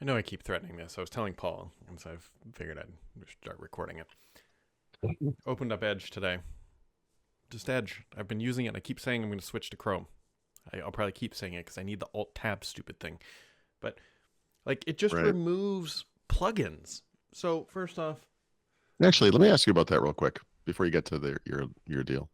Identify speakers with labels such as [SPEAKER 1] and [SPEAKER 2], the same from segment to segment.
[SPEAKER 1] I know I keep threatening this. I was telling Paul, and so I've figured I'd start recording it. Opened up Edge today. Just Edge. I've been using it. I keep saying I'm going to switch to Chrome. I'll probably keep saying it because I need the alt+tab stupid thing. But like it just removes plugins. So first off,
[SPEAKER 2] actually, let me ask you about that real quick before you get to your deal.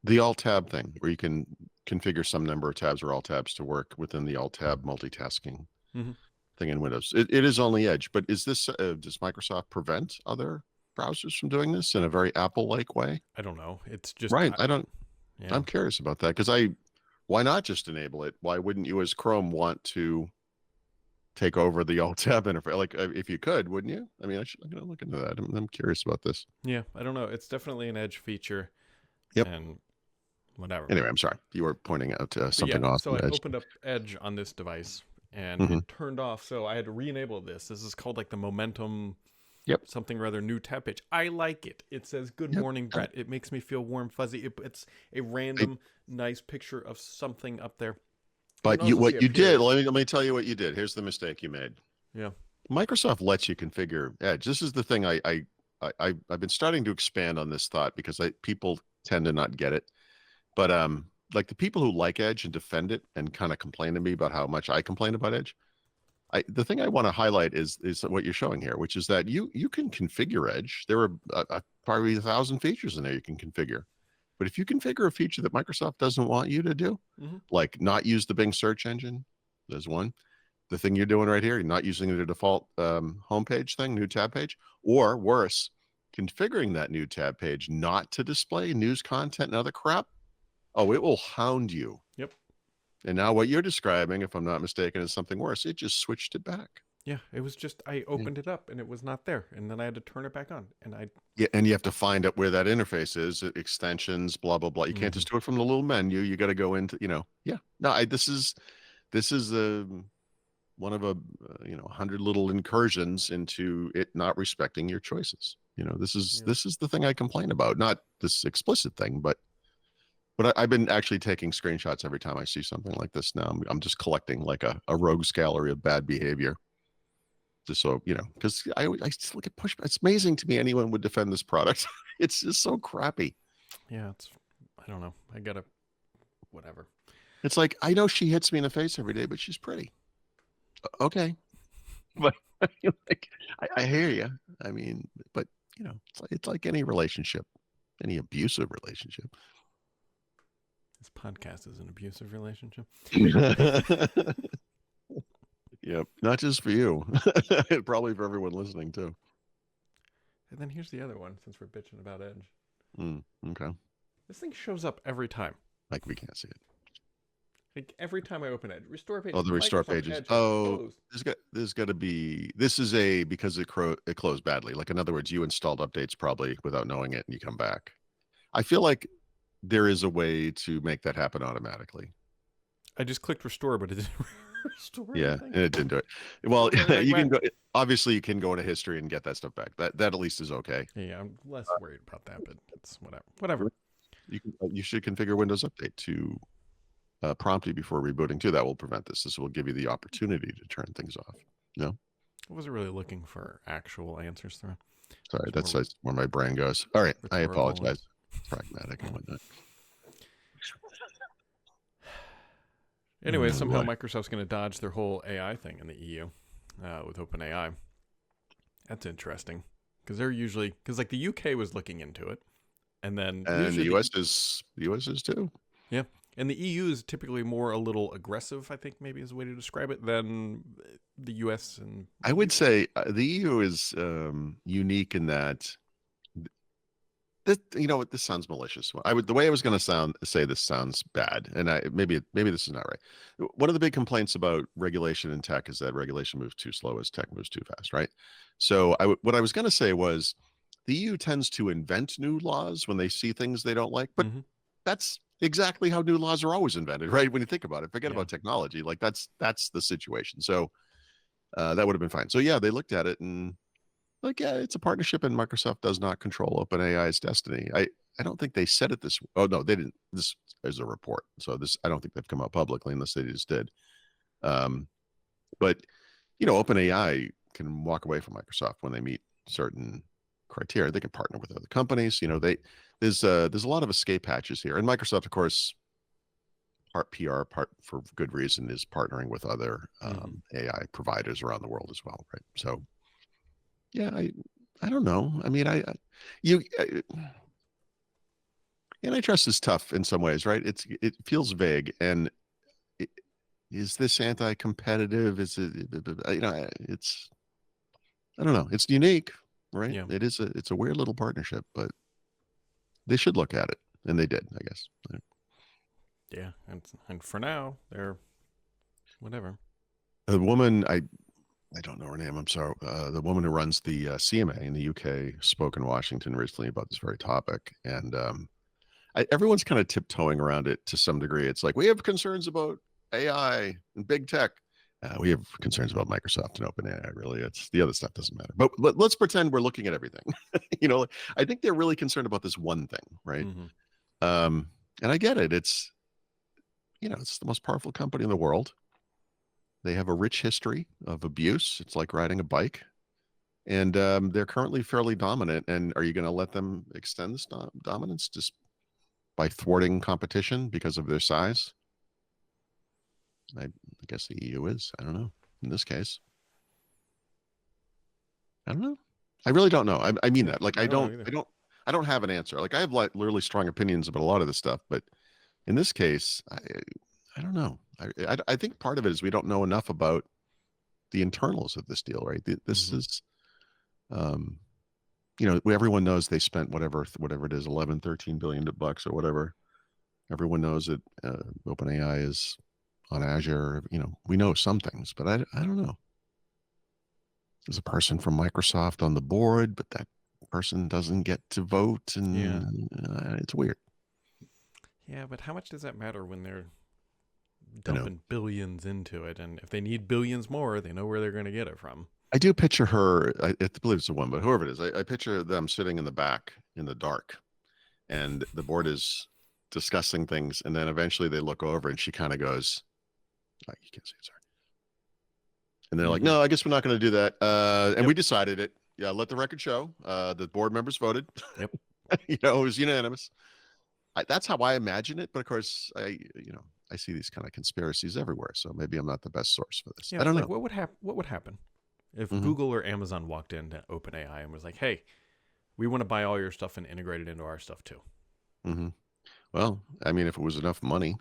[SPEAKER 2] The alt+tab thing, where you can configure some number of tabs or alt tabs to work within the alt+tab multitasking thing in Windows. It is only Edge, but is this does Microsoft prevent other browsers from doing this in a very Apple-like way?
[SPEAKER 1] I don't know. It's just
[SPEAKER 2] right. I'm curious about that because why not just enable it? Why wouldn't you, as Chrome, want to take over the alt+tab interface? Like, if you could, wouldn't you? I mean, I'm going to look into that. I'm curious about this.
[SPEAKER 1] Yeah, I don't know. It's definitely an Edge feature.
[SPEAKER 2] Yep.
[SPEAKER 1] And whatever.
[SPEAKER 2] Anyway, I'm sorry. You were pointing out something off.
[SPEAKER 1] So I opened up Edge on this device, and it turned off. So I had to re-enable this. This is called like the Momentum.
[SPEAKER 2] Yep.
[SPEAKER 1] Something rather new tab page. I like it. It says "Good morning, Brett." It makes me feel warm, fuzzy. It's a random, nice picture of something up there.
[SPEAKER 2] But what you did, let me tell you what you did. Here's the mistake you made.
[SPEAKER 1] Yeah.
[SPEAKER 2] Microsoft lets you configure Edge. This is the thing I've been starting to expand on this thought because people tend to not get it. But like the people who like Edge and defend it and kind of complain to me about how much I complain about Edge, the thing I want to highlight is what you're showing here, which is that you can configure Edge. There are probably 1,000 features in there you can configure. But if you configure a feature that Microsoft doesn't want you to do, like not use the Bing search engine, there's one. The thing you're doing right here, you're not using the default homepage thing, new tab page, or worse, configuring that new tab page not to display news content and other crap. Oh, it will hound you.
[SPEAKER 1] Yep.
[SPEAKER 2] And now what you're describing, if I'm not mistaken, is something worse. It just switched it back.
[SPEAKER 1] Yeah, it was just I opened it up and it was not there, and then I had to turn it back on, and
[SPEAKER 2] and you have to find out where that interface is, extensions, blah blah blah. You can't just do it from the little menu. You got to go into, this is one of 100 little incursions into it not respecting your choices. This is the thing I complain about, not this explicit thing, but I've been actually taking screenshots every time I see something like this. Now I'm just collecting like a rogues gallery of bad behavior. Just so, because I just look at pushback. It's amazing to me anyone would defend this product. It's just so crappy.
[SPEAKER 1] Yeah, I don't know. I gotta, whatever.
[SPEAKER 2] It's like, I know she hits me in the face every day, but she's pretty. Okay. But like, I hear you. I mean, but it's like any relationship, any abusive relationship.
[SPEAKER 1] This podcast is an abusive relationship.
[SPEAKER 2] Yep, not just for you, probably for everyone listening too.
[SPEAKER 1] And then here's the other one, since we're bitching about Edge.
[SPEAKER 2] Okay.
[SPEAKER 1] This thing shows up every time.
[SPEAKER 2] Like we can't see it.
[SPEAKER 1] Like every time I open Edge, restore pages.
[SPEAKER 2] Oh, the restore pages. There's got to be. This is because it closed badly. Like in other words, you installed updates probably without knowing it, and you come back. I feel like there is a way to make that happen automatically.
[SPEAKER 1] I just clicked restore, but it didn't restore.
[SPEAKER 2] Yeah, and it didn't do it. Well, you can go. Obviously, you can go into history and get that stuff back. That at least is okay.
[SPEAKER 1] Yeah, I'm less worried about that, but it's whatever.
[SPEAKER 2] You should configure Windows Update to prompt you before rebooting too. That will prevent this. This will give you the opportunity to turn things off. No,
[SPEAKER 1] I wasn't really looking for actual answers there.
[SPEAKER 2] Sorry, that's where my brain goes. All right, I apologize. Pragmatic and whatnot.
[SPEAKER 1] Anyway, somehow Microsoft's going to dodge their whole AI thing in the EU with OpenAI. That's interesting because like the UK was looking into it, and
[SPEAKER 2] the US is too.
[SPEAKER 1] Yeah, and the EU is typically a little aggressive, I think maybe is a way to describe it, than the US. And
[SPEAKER 2] I would say the EU is unique in that. This sounds malicious. The way I was going to say this sounds bad, and maybe this is not right. One of the big complaints about regulation in tech is that regulation moves too slow as tech moves too fast, right? So what I was going to say was the EU tends to invent new laws when they see things they don't like, but that's exactly how new laws are always invented, right? When you think about it, forget about technology. Like that's the situation. So that would have been fine. So yeah, they looked at it and. It's a partnership, and Microsoft does not control OpenAI's destiny. I don't think they said it this. Oh no, they didn't. This is a report, so this I don't think they've come out publicly unless they just did. But OpenAI can walk away from Microsoft when they meet certain criteria. They can partner with other companies. There's a lot of escape hatches here, and Microsoft, of course, part PR, part for good reason, is partnering with other AI providers around the world as well, right? So, yeah, I don't know. I mean, antitrust is tough in some ways, right? It feels vague, and is this anti-competitive? Is it? It's I don't know. It's unique, right?
[SPEAKER 1] Yeah.
[SPEAKER 2] It's a weird little partnership, but they should look at it, and they did, I guess.
[SPEAKER 1] Yeah, and for now, they're whatever.
[SPEAKER 2] The woman, I don't know her name. I'm sorry. The woman who runs the CMA in the UK spoke in Washington recently about this very topic, and everyone's kind of tiptoeing around it to some degree. It's like we have concerns about AI and big tech. We have concerns about Microsoft and OpenAI. Really, it's the other stuff doesn't matter. But let's pretend we're looking at everything. I think they're really concerned about this one thing, right? And I get it. It's the most powerful company in the world. They have a rich history of abuse. It's like riding a bike, and they're currently fairly dominant. And are you going to let them extend this dominance just by thwarting competition because of their size? I guess the EU is. I don't know. In this case, I don't know. I really don't know. I mean that. Like, I don't have an answer. Like, I have literally strong opinions about a lot of this stuff, but in this case, I don't know. I think part of it is we don't know enough about the internals of this deal, right? This is, everyone knows they spent whatever it is, 11, 13 billion bucks or whatever. Everyone knows that OpenAI is on Azure. We know some things, but I don't know. There's a person from Microsoft on the board, but that person doesn't get to vote, and it's weird.
[SPEAKER 1] Yeah, but how much does that matter when they're dumping billions into it? And if they need billions more, they know where they're going to get it from.
[SPEAKER 2] I do picture her, I believe it's a woman, but whoever it is, I picture them sitting in the back in the dark, and the board is discussing things, and then eventually they look over and she kind of goes, oh, you can't say it, sorry. And they're like, no, I guess we're not going to do that. And we decided it. Yeah, let the record show. The board members voted.
[SPEAKER 1] Yep.
[SPEAKER 2] It was unanimous. That's how I imagine it. But of course, I see these kind of conspiracies everywhere. So maybe I'm not the best source for this.
[SPEAKER 1] Yeah,
[SPEAKER 2] I don't know.
[SPEAKER 1] What would happen if Google or Amazon walked into OpenAI and was like, "Hey, we want to buy all your stuff and integrate it into our stuff too"?
[SPEAKER 2] Well, I mean, if it was enough money.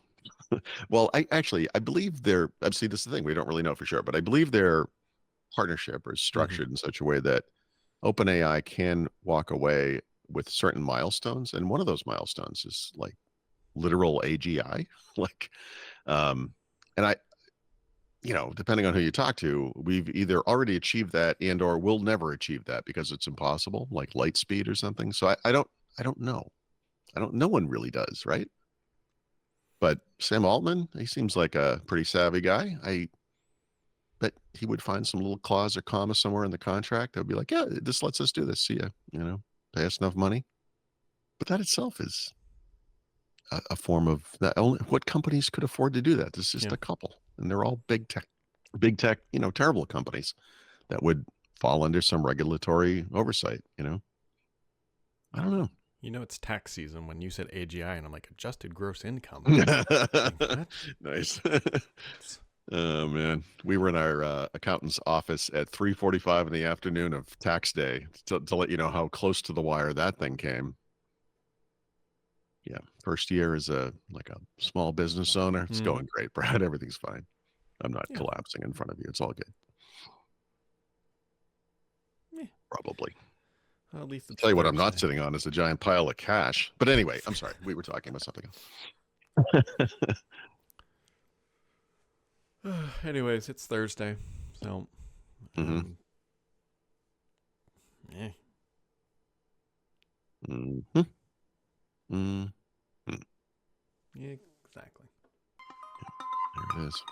[SPEAKER 2] Well, I believe see, this is the thing. We don't really know for sure, but I believe their partnership is structured in such a way that OpenAI can walk away with certain milestones. And one of those milestones is like literal AGI. And I, depending on who you talk to, we've either already achieved that or we'll never achieve that because it's impossible, like light speed or something. So I don't know. No one really does, right? But Sam Altman, he seems like a pretty savvy guy. I bet he would find some little clause or comma somewhere in the contract that would be like, yeah, this lets us do this. See ya, pay us enough money. But that itself is a form of that. Only what companies could afford to do that? There's just a couple, and they're all big tech, terrible companies that would fall under some regulatory oversight. I don't know.
[SPEAKER 1] It's tax season when you said AGI, and I'm like, adjusted gross income.
[SPEAKER 2] Nice. Oh man, we were in our accountant's office at 3:45 in the afternoon of tax day to let you know how close to the wire that thing came. Yeah, first year as a small business owner, it's going great, Brad. Everything's fine. I'm not collapsing in front of you. It's all good.
[SPEAKER 1] Yeah.
[SPEAKER 2] Probably.
[SPEAKER 1] Well, at least
[SPEAKER 2] I'll tell you what I'm not sitting on is a giant pile of cash. But anyway, I'm sorry. We were talking about something else.
[SPEAKER 1] Anyways, it's Thursday, so yeah.
[SPEAKER 2] Yeah,
[SPEAKER 1] Yeah, exactly.
[SPEAKER 2] there it is.